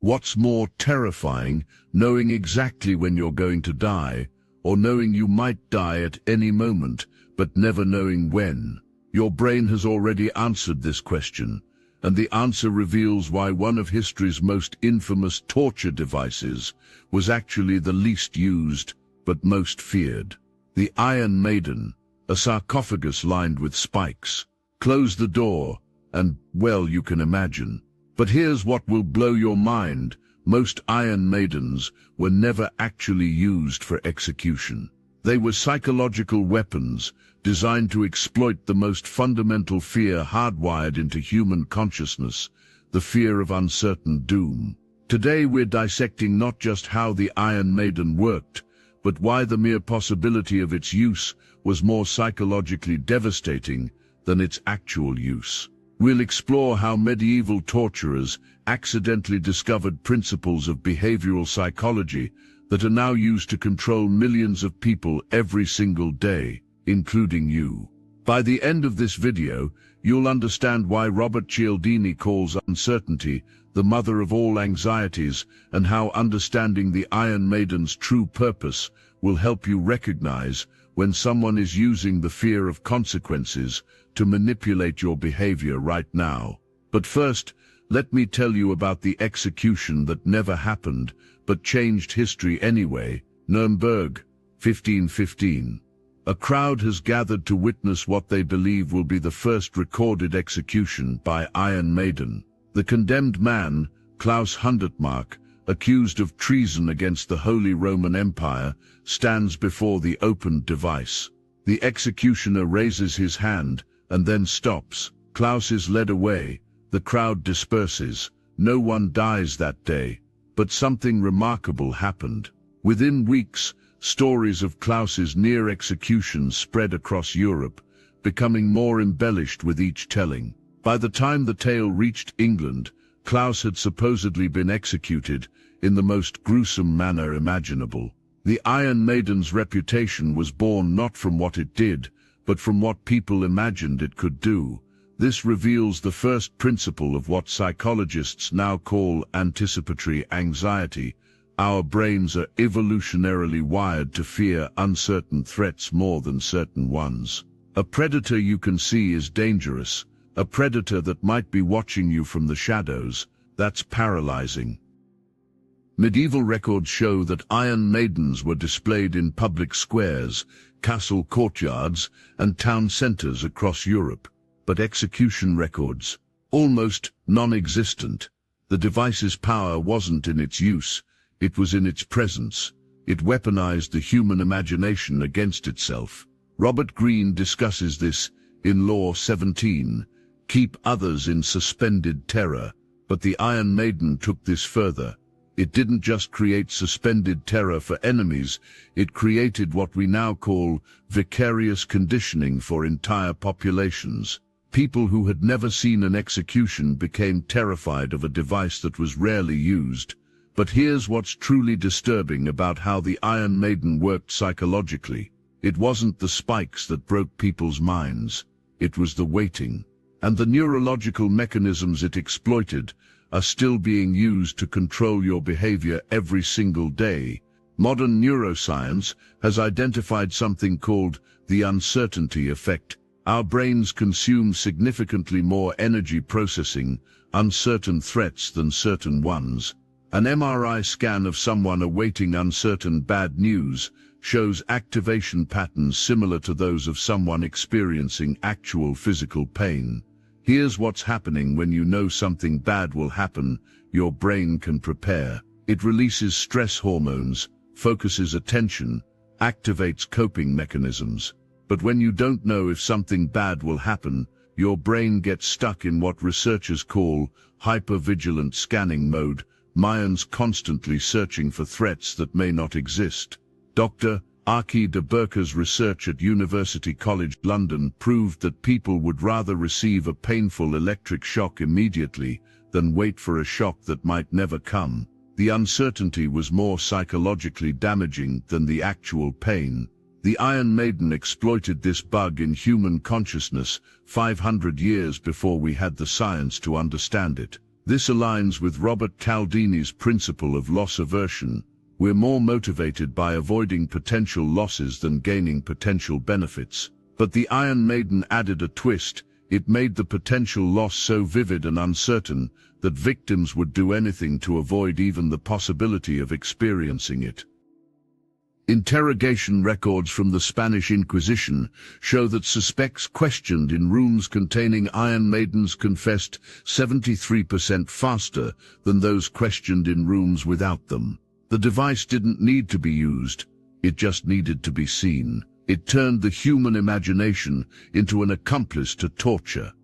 What's more terrifying, knowing exactly when you're going to die, or knowing you might die at any moment, but never knowing when? Your brain has already answered this question, and the answer reveals why one of history's most infamous torture devices was actually the least used, but most feared. The Iron Maiden, a sarcophagus lined with spikes. Close the door, and, well, you can imagine. But here's what will blow your mind. Most Iron Maidens were never actually used for execution. They were psychological weapons designed to exploit the most fundamental fear hardwired into human consciousness, the fear of uncertain doom. Today we're dissecting not just how the Iron Maiden worked, but why the mere possibility of its use was more psychologically devastating than its actual use. We'll explore how medieval torturers accidentally discovered principles of behavioral psychology that are now used to control millions of people every single day, including you. By the end of this video, you'll understand why Robert Cialdini calls uncertainty the mother of all anxieties, and how understanding the Iron Maiden's true purpose will help you recognize when someone is using the fear of consequences to manipulate your behavior right now. But first, let me tell you about the execution that never happened, but changed history anyway. Nuremberg, 1515. A crowd has gathered to witness what they believe will be the first recorded execution by Iron Maiden. The condemned man, Klaus Hundertmark, accused of treason against the Holy Roman Empire, stands before the opened device. The executioner raises his hand and then stops. Klaus is led away. The crowd disperses. No one dies that day. But something remarkable happened. Within weeks, stories of Klaus's near execution spread across Europe, becoming more embellished with each telling. By the time the tale reached England, Klaus had supposedly been executed in the most gruesome manner imaginable. The Iron Maiden's reputation was born not from what it did, but from what people imagined it could do. This reveals the first principle of what psychologists now call anticipatory anxiety. Our brains are evolutionarily wired to fear uncertain threats more than certain ones. A predator you can see is dangerous. A predator that might be watching you from the shadows, that's paralyzing. Medieval records show that Iron Maidens were displayed in public squares, castle courtyards, and town centers across Europe. But execution records, almost non-existent. The device's power wasn't in its use, it was in its presence. It weaponized the human imagination against itself. Robert Greene discusses this in Law 17, Keep Others in Suspended Terror. But the Iron Maiden took this further. It didn't just create suspended terror for enemies, it created what we now call vicarious conditioning for entire populations. People who had never seen an execution became terrified of a device that was rarely used. But here's what's truly disturbing about how the Iron Maiden worked psychologically. It wasn't the spikes that broke people's minds, it was the waiting. And the neurological mechanisms it exploited are still being used to control your behavior every single day. Modern neuroscience has identified something called the uncertainty effect. Our brains consume significantly more energy processing uncertain threats than certain ones. An MRI scan of someone awaiting uncertain bad news shows activation patterns similar to those of someone experiencing actual physical pain. Here's what's happening when you know something bad will happen. Your brain can prepare. It releases stress hormones, focuses attention, activates coping mechanisms. But when you don't know if something bad will happen, your brain gets stuck in what researchers call hypervigilant scanning mode, minds constantly searching for threats that may not exist. Dr. Aki de Burker's research at University College London proved that people would rather receive a painful electric shock immediately than wait for a shock that might never come. The uncertainty was more psychologically damaging than the actual pain. The Iron Maiden exploited this bug in human consciousness 500 years before we had the science to understand it. This aligns with Robert Cialdini's principle of loss aversion. We're more motivated by avoiding potential losses than gaining potential benefits. But the Iron Maiden added a twist. It made the potential loss so vivid and uncertain that victims would do anything to avoid even the possibility of experiencing it. Interrogation records from the Spanish Inquisition show that suspects questioned in rooms containing Iron Maidens confessed 73% faster than those questioned in rooms without them. The device didn't need to be used, it just needed to be seen. It turned the human imagination into an accomplice to torture.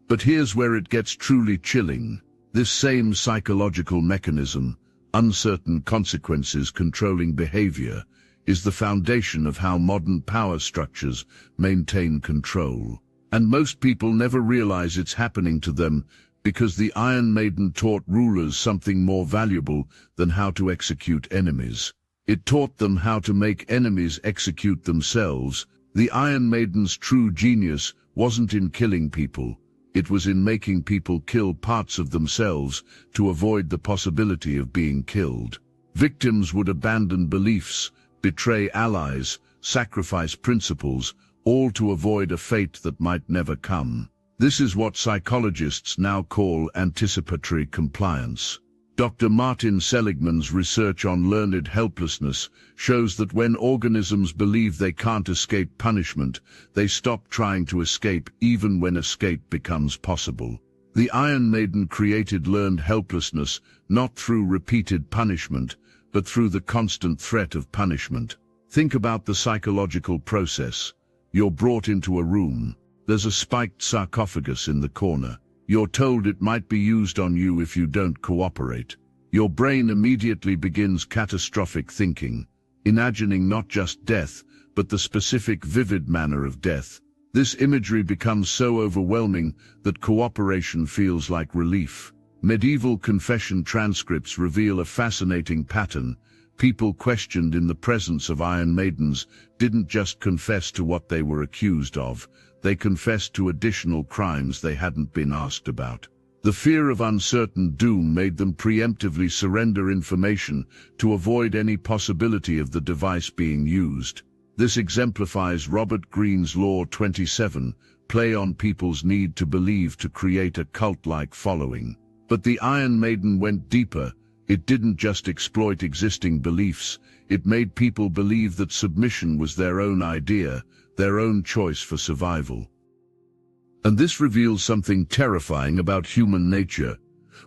But here's where it gets truly chilling. This same psychological mechanism, uncertain consequences controlling behavior, is the foundation of how modern power structures maintain control. And most people never realize it's happening to them because the Iron Maiden taught rulers something more valuable than how to execute enemies. It taught them how to make enemies execute themselves. The Iron Maiden's true genius wasn't in killing people. It was in making people kill parts of themselves to avoid the possibility of being killed. Victims would abandon beliefs, betray allies, sacrifice principles, all to avoid a fate that might never come. This is what psychologists now call anticipatory compliance. Dr. Martin Seligman's research on learned helplessness shows that when organisms believe they can't escape punishment, they stop trying to escape even when escape becomes possible. The Iron Maiden created learned helplessness not through repeated punishment, but through the constant threat of punishment. Think about the psychological process. You're brought into a room. There's a spiked sarcophagus in the corner. You're told it might be used on you if you don't cooperate. Your brain immediately begins catastrophic thinking, imagining not just death, but the specific vivid manner of death. This imagery becomes so overwhelming that cooperation feels like relief. Medieval confession transcripts reveal a fascinating pattern. People questioned in the presence of Iron Maidens didn't just confess to what they were accused of, they confessed to additional crimes they hadn't been asked about. The fear of uncertain doom made them preemptively surrender information to avoid any possibility of the device being used. This exemplifies Robert Greene's Law 27, play on people's need to believe to create a cult-like following. But the Iron Maiden went deeper. It didn't just exploit existing beliefs, it made people believe that submission was their own idea, their own choice for survival. And this reveals something terrifying about human nature.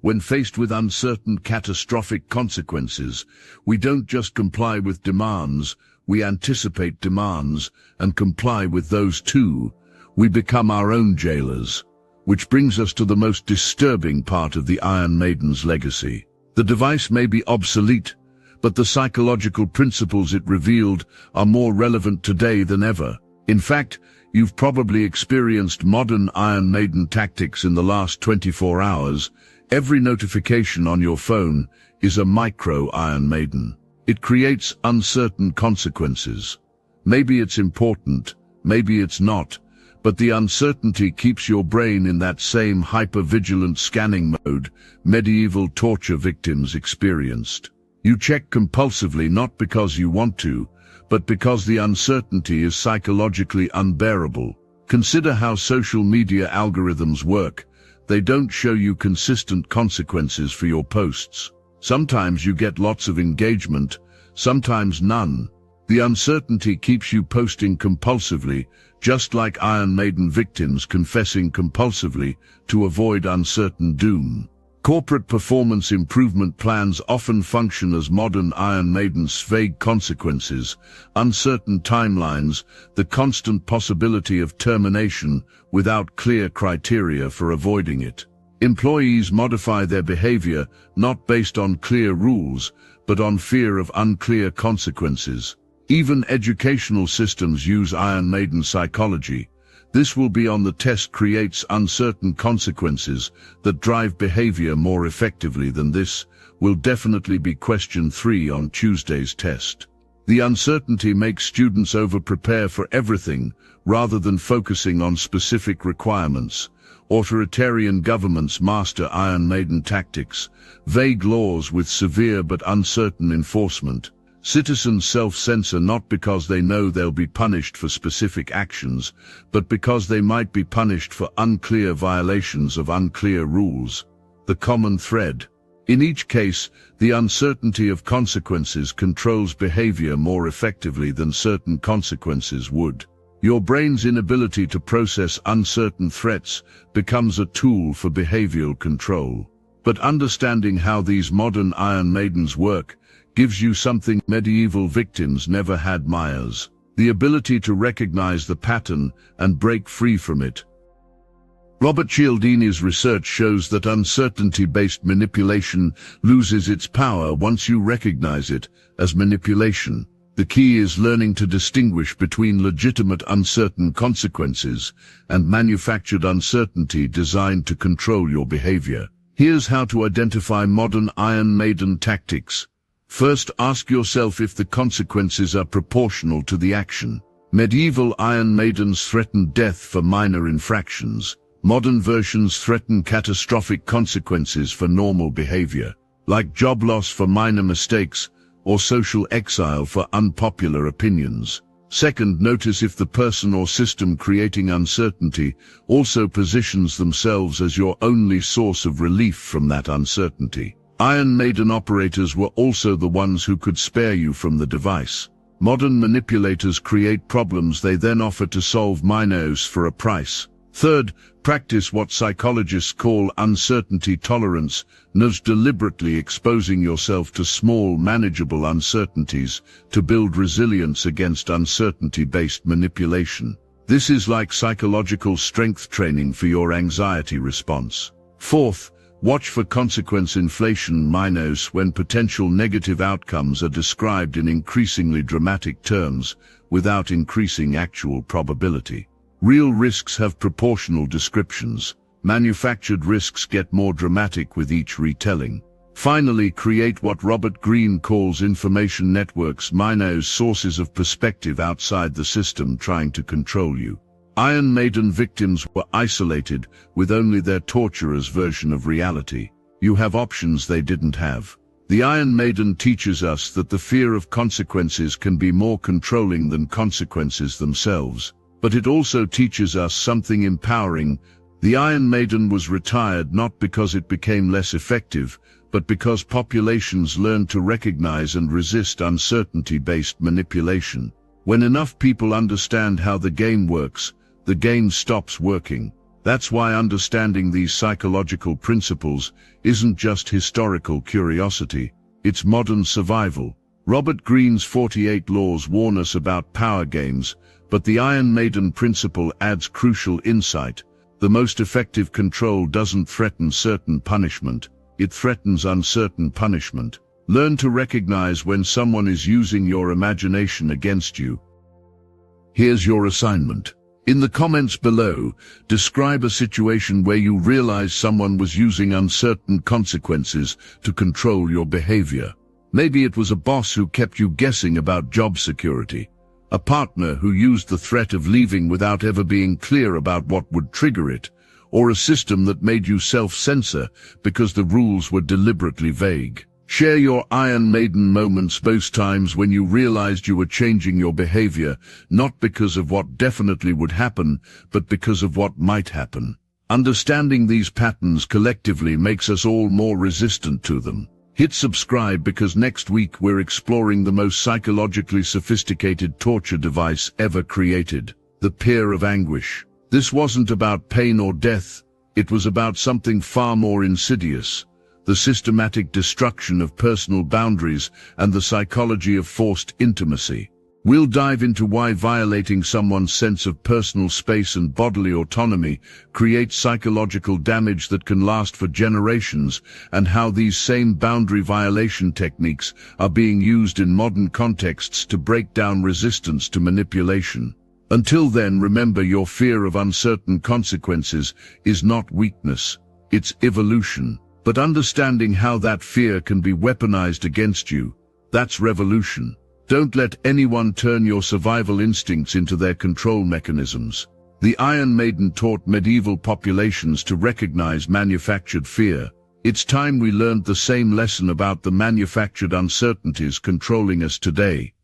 When faced with uncertain, catastrophic consequences, we don't just comply with demands, we anticipate demands and comply with those too. We become our own jailers. Which brings us to the most disturbing part of the Iron Maiden's legacy. The device may be obsolete, but the psychological principles it revealed are more relevant today than ever. In fact, you've probably experienced modern Iron Maiden tactics in the last 24 hours. Every notification on your phone is a micro Iron Maiden. It creates uncertain consequences. Maybe it's important, maybe it's not, but the uncertainty keeps your brain in that same hyper-vigilant scanning mode medieval torture victims experienced. You check compulsively not because you want to, but because the uncertainty is psychologically unbearable. Consider how social media algorithms work. They don't show you consistent consequences for your posts. Sometimes you get lots of engagement, sometimes none. The uncertainty keeps you posting compulsively, just like Iron Maiden victims confessing compulsively to avoid uncertain doom. Corporate performance improvement plans often function as modern Iron Maiden's vague consequences, uncertain timelines, the constant possibility of termination without clear criteria for avoiding it. Employees modify their behavior not based on clear rules, but on fear of unclear consequences. Even educational systems use Iron Maiden psychology. This will be on the test creates uncertain consequences that drive behavior more effectively than this will definitely be question 3 on Tuesday's test. The uncertainty makes students over-prepare for everything rather than focusing on specific requirements. authoritarian governments master Iron Maiden tactics, vague laws with severe but uncertain enforcement. Citizens self-censor not because they know they'll be punished for specific actions, but because they might be punished for unclear violations of unclear rules. The common thread. In each case, the uncertainty of consequences controls behavior more effectively than certain consequences would. Your brain's inability to process uncertain threats becomes a tool for behavioral control. But understanding how these modern Iron Maidens work gives you something medieval victims never had: Myers, the ability to recognize the pattern and break free from it. Robert Cialdini's research shows that uncertainty-based manipulation loses its power once you recognize it as manipulation. The key is learning to distinguish between legitimate uncertain consequences and manufactured uncertainty designed to control your behavior. Here's how to identify modern Iron Maiden tactics. First, ask yourself if the consequences are proportional to the action. Medieval Iron Maidens threatened death for minor infractions. Modern versions threaten catastrophic consequences for normal behavior, like job loss for minor mistakes or social exile for unpopular opinions. Second, notice if the person or system creating uncertainty also positions themselves as your only source of relief from that uncertainty. Iron Maiden operators were also the ones who could spare you from the device. Modern manipulators create problems they then offer to solve minors for a price. Third, practice what psychologists call uncertainty tolerance, thus deliberately exposing yourself to small, manageable uncertainties to build resilience against uncertainty-based manipulation. This is like psychological strength training for your anxiety response. Fourth, watch for consequence inflation minus when potential negative outcomes are described in increasingly dramatic terms without increasing actual probability. Real risks have proportional descriptions. Manufactured risks get more dramatic with each retelling. Finally, create what Robert Greene calls information networks minus sources of perspective outside the system trying to control you. Iron Maiden victims were isolated with only their torturer's version of reality. You have options they didn't have. The Iron Maiden teaches us that the fear of consequences can be more controlling than consequences themselves. But it also teaches us something empowering. The Iron Maiden was retired not because it became less effective, but because populations learned to recognize and resist uncertainty-based manipulation. When enough people understand how the game works, the game stops working. That's why understanding these psychological principles isn't just historical curiosity, it's modern survival. Robert Greene's 48 Laws warn us about power games, but the Iron Maiden principle adds crucial insight. The most effective control doesn't threaten certain punishment, it threatens uncertain punishment. Learn to recognize when someone is using your imagination against you. Here's your assignment. In the comments below, describe a situation where you realize someone was using uncertain consequences to control your behavior. Maybe it was a boss who kept you guessing about job security, a partner who used the threat of leaving without ever being clear about what would trigger it, or a system that made you self-censor because the rules were deliberately vague. Share your Iron Maiden moments, those times when you realized you were changing your behavior, not because of what definitely would happen, but because of what might happen. Understanding these patterns collectively makes us all more resistant to them. Hit subscribe because next week we're exploring the most psychologically sophisticated torture device ever created, the Peer of Anguish. This wasn't about pain or death, it was about something far more insidious. The systematic destruction of personal boundaries and the psychology of forced intimacy. We'll dive into why violating someone's sense of personal space and bodily autonomy creates psychological damage that can last for generations, and how these same boundary violation techniques are being used in modern contexts to break down resistance to manipulation. Until then, remember, your fear of uncertain consequences is not weakness, it's evolution. But understanding how that fear can be weaponized against you, that's revolution. Don't let anyone turn your survival instincts into their control mechanisms. The Iron Maiden taught medieval populations to recognize manufactured fear. It's time we learned the same lesson about the manufactured uncertainties controlling us today.